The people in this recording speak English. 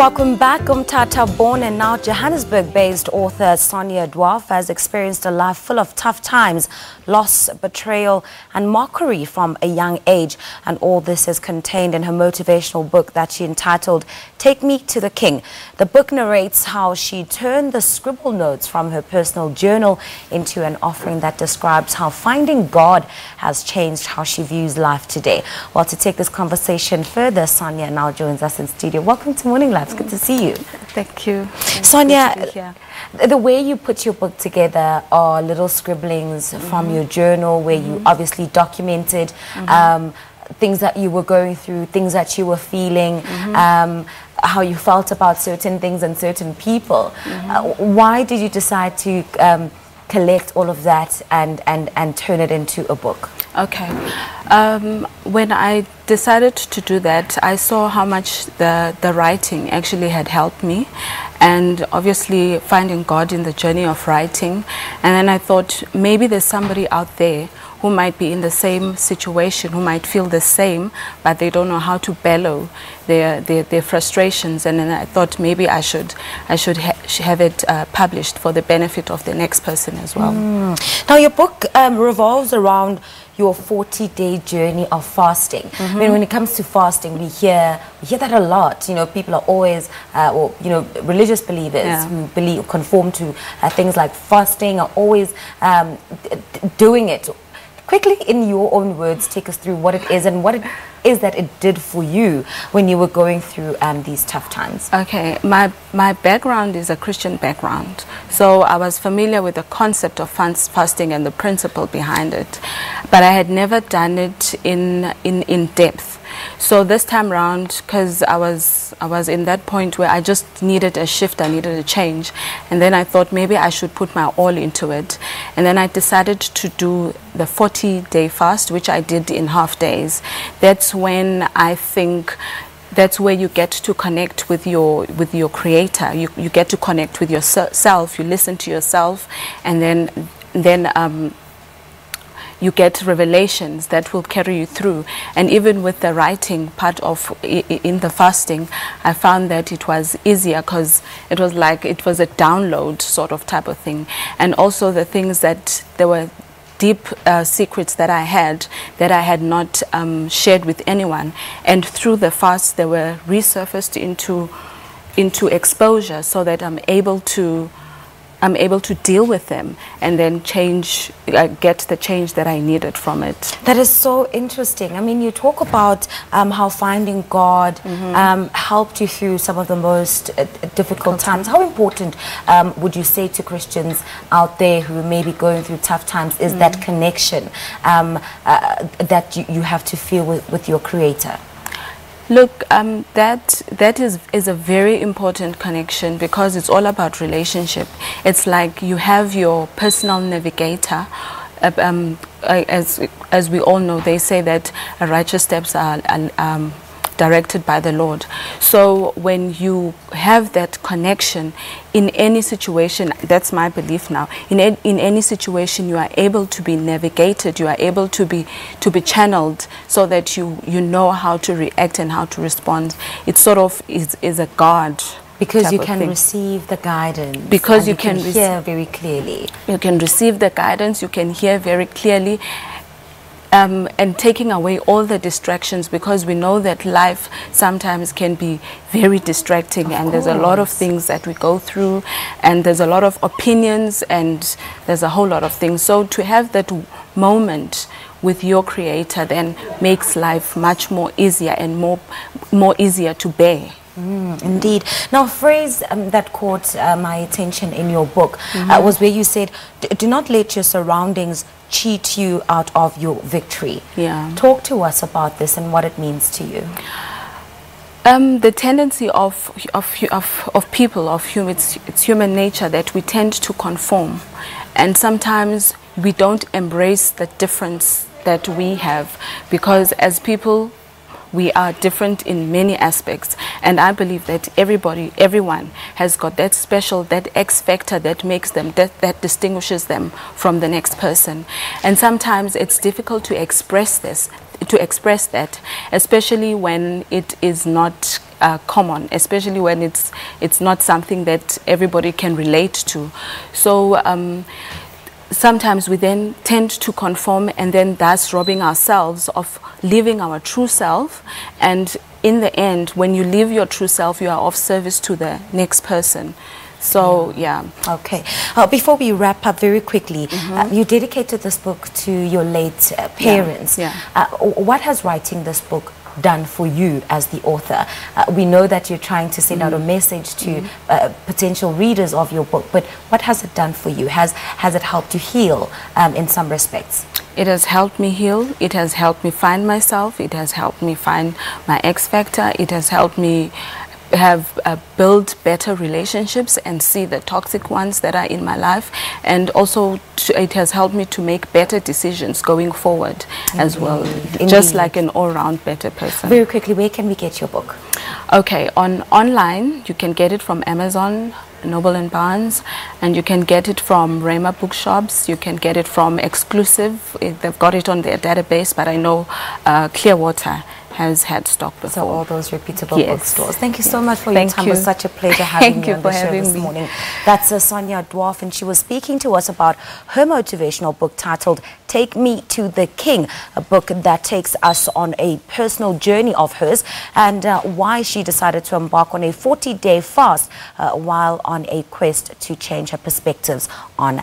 Welcome back. Mthatha, born and now Johannesburg-based author Sonia Dwarf has experienced a life full of tough times, loss, betrayal and mockery from a young age. And all this is contained in her motivational book that she entitled Take Me to the King. The book narrates how she turned the scribble notes from her personal journal into an offering that describes how finding God has changed how she views life today. Well, to take this conversation further, Sonia now joins us in studio. Welcome to Morning Live. It's good to see you. Thank you. Sonia, the way you put your book together are little scribblings from your journal where you obviously documented things that you were going through, things that you were feeling, how you felt about certain things and certain people. Why did you decide to collect all of that and turn it into a book? Okay. When I decided to do that, I saw how much the writing actually had helped me, and obviously finding God in the journey of writing. And then I thought maybe there's somebody out there who might be in the same situation, who might feel the same, but they don't know how to bellow their frustrations. And then I thought maybe I should have it published for the benefit of the next person as well. Now your book revolves around your 40-day journey of fasting. I mean, when it comes to fasting, we hear that a lot. You know, people are always, or you know, religious believers who conform to things like fasting are always doing it. Quickly, in your own words, take us through what it is and what it is that it did for you when you were going through these tough times. Okay, my background is a Christian background, so I was familiar with the concept of fasting and the principle behind it, but I had never done it in depth. So this time around, because I was in that point where I just needed a shift, I needed a change, and then I thought maybe I should put my all into it, and then I decided to do the 40-day fast, which I did in half days. That's when I think that's where you get to connect with your creator. You get to connect with yourself. You listen to yourself, and then you get revelations that will carry you through. And even with the writing part of in the fasting, I found that it was easier because it was like it was a download sort of type of thing. And also the things that there were deep secrets that I had not shared with anyone, and through the fast they were resurfaced into exposure, so that I'm able to deal with them and then get the change that I needed from it. That is so interesting. I mean, you talk about how finding God helped you through some of the most difficult times. How important would you say to Christians out there who may be going through tough times is that connection that you have to feel with your Creator? Look, that is a very important connection, because it's all about relationship. It's like you have your personal navigator. As we all know, they say that righteous steps are directed by the Lord. So when you have that connection in any situation, that's my belief now, in any situation you are able to be navigated, you are able to be channeled, so that you know how to react and how to respond. It sort of is a guard. Because you can receive the guidance. Because you can hear very clearly. You can receive the guidance, you can hear very clearly. And taking away all the distractions, because we know that life sometimes can be very distracting, and there's a lot of things that we go through, and there's a lot of opinions, and there's a whole lot of things. So to have that moment with your Creator then makes life much more easier and more easier to bear. Indeed. Now, a phrase that caught my attention in your book was where you said, do not let your surroundings cheat you out of your victory. Talk to us about this and what it means to you. The tendency of people, it's human nature that we tend to conform, and sometimes we don't embrace the difference that we have, because as people we are different in many aspects, and I believe that everyone has got that special, that X factor that makes them, that distinguishes them from the next person. And sometimes it's difficult to express that, especially when it is not common, especially when it's not something that everybody can relate to. So sometimes we then tend to conform, and then thus robbing ourselves of living our true self. And in the end, when you live your true self, you are of service to the next person. So, yeah. Okay. Before we wrap up very quickly, you dedicated this book to your late parents. Yeah. What has writing this book done for you as the author? We know that you're trying to send out a message to potential readers of your book, but what has it done for you? Has it helped you heal in some respects? It has helped me heal. It has helped me find myself. It has helped me find my X factor. It has helped me have build better relationships and see the toxic ones that are in my life, and also it has helped me to make better decisions going forward as well. Just like an all-round better person. Very quickly, where can we get your book? Okay, online you can get it from Amazon, Noble and Barnes, and you can get it from Rema bookshops. You can get it from Exclusive. They've got it on their database, but I know Clearwater has had stock before. So all those reputable bookstores. Thank you so much for your time. It was such a pleasure having you on the show this morning. That's Sonia Dwarf, and she was speaking to us about her motivational book titled Take Me to the King, a book that takes us on a personal journey of hers, and why she decided to embark on a 40-day fast while on a quest to change her perspectives on